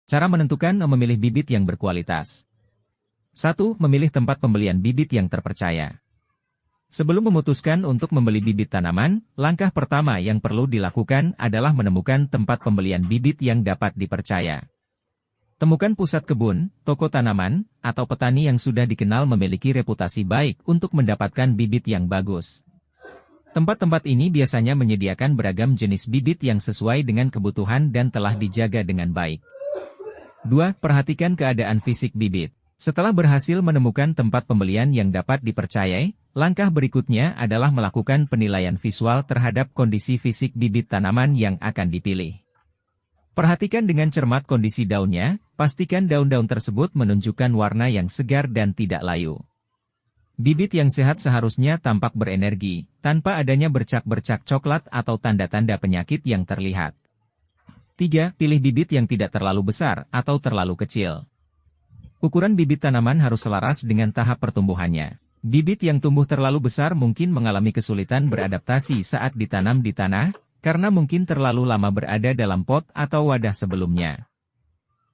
Cara menentukan memilih bibit yang berkualitas. 1. Memilih tempat pembelian bibit yang terpercaya. Sebelum memutuskan untuk membeli bibit tanaman, langkah pertama yang perlu dilakukan adalah menemukan tempat pembelian bibit yang dapat dipercaya. Temukan pusat kebun, toko tanaman, atau petani yang sudah dikenal memiliki reputasi baik untuk mendapatkan bibit yang bagus. Tempat-tempat ini biasanya menyediakan beragam jenis bibit yang sesuai dengan kebutuhan dan telah dijaga dengan baik. 2. Perhatikan keadaan fisik bibit. Setelah berhasil menemukan tempat pembelian yang dapat dipercayai, langkah berikutnya adalah melakukan penilaian visual terhadap kondisi fisik bibit tanaman yang akan dipilih. Perhatikan dengan cermat kondisi daunnya, pastikan daun-daun tersebut menunjukkan warna yang segar dan tidak layu. Bibit yang sehat seharusnya tampak berenergi, tanpa adanya bercak-bercak coklat atau tanda-tanda penyakit yang terlihat. 3. Pilih bibit yang tidak terlalu besar atau terlalu kecil. Ukuran bibit tanaman harus selaras dengan tahap pertumbuhannya. Bibit yang tumbuh terlalu besar mungkin mengalami kesulitan beradaptasi saat ditanam di tanah, karena mungkin terlalu lama berada dalam pot atau wadah sebelumnya.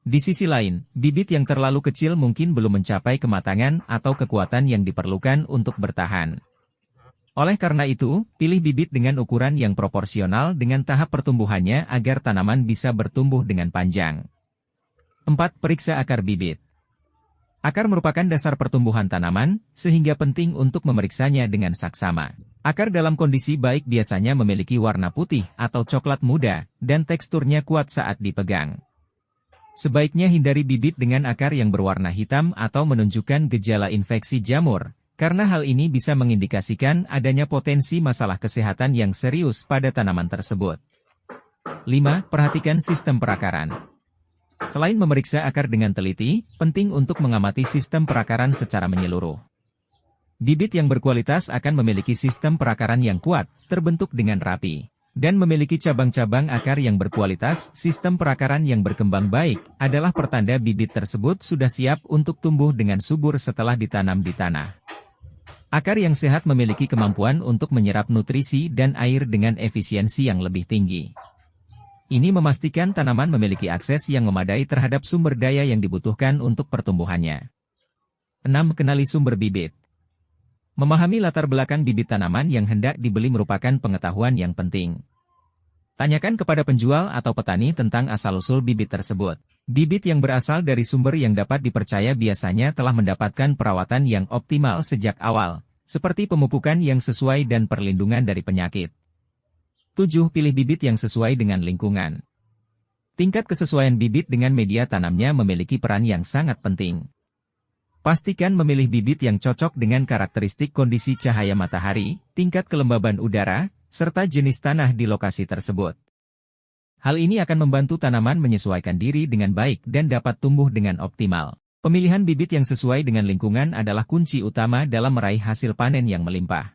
Di sisi lain, bibit yang terlalu kecil mungkin belum mencapai kematangan atau kekuatan yang diperlukan untuk bertahan. Oleh karena itu, pilih bibit dengan ukuran yang proporsional dengan tahap pertumbuhannya agar tanaman bisa bertumbuh dengan panjang. 4. Periksa akar bibit. Akar merupakan dasar pertumbuhan tanaman, sehingga penting untuk memeriksanya dengan saksama. Akar dalam kondisi baik biasanya memiliki warna putih atau coklat muda, dan teksturnya kuat saat dipegang. Sebaiknya hindari bibit dengan akar yang berwarna hitam atau menunjukkan gejala infeksi jamur, karena hal ini bisa mengindikasikan adanya potensi masalah kesehatan yang serius pada tanaman tersebut. 5. Perhatikan sistem perakaran. Selain memeriksa akar dengan teliti, penting untuk mengamati sistem perakaran secara menyeluruh. Bibit yang berkualitas akan memiliki sistem perakaran yang kuat, terbentuk dengan rapi, dan memiliki cabang-cabang akar yang berkualitas. Sistem perakaran yang berkembang baik adalah pertanda bibit tersebut sudah siap untuk tumbuh dengan subur setelah ditanam di tanah. Akar yang sehat memiliki kemampuan untuk menyerap nutrisi dan air dengan efisiensi yang lebih tinggi. Ini memastikan tanaman memiliki akses yang memadai terhadap sumber daya yang dibutuhkan untuk pertumbuhannya. 6. Kenali sumber bibit. Memahami latar belakang bibit tanaman yang hendak dibeli merupakan pengetahuan yang penting. Tanyakan kepada penjual atau petani tentang asal-usul bibit tersebut. Bibit yang berasal dari sumber yang dapat dipercaya biasanya telah mendapatkan perawatan yang optimal sejak awal, seperti pemupukan yang sesuai dan perlindungan dari penyakit. 7. Pilih bibit yang sesuai dengan lingkungan. Tingkat kesesuaian bibit dengan media tanamnya memiliki peran yang sangat penting. Pastikan memilih bibit yang cocok dengan karakteristik kondisi cahaya matahari, tingkat kelembaban udara, serta jenis tanah di lokasi tersebut. Hal ini akan membantu tanaman menyesuaikan diri dengan baik dan dapat tumbuh dengan optimal. Pemilihan bibit yang sesuai dengan lingkungan adalah kunci utama dalam meraih hasil panen yang melimpah.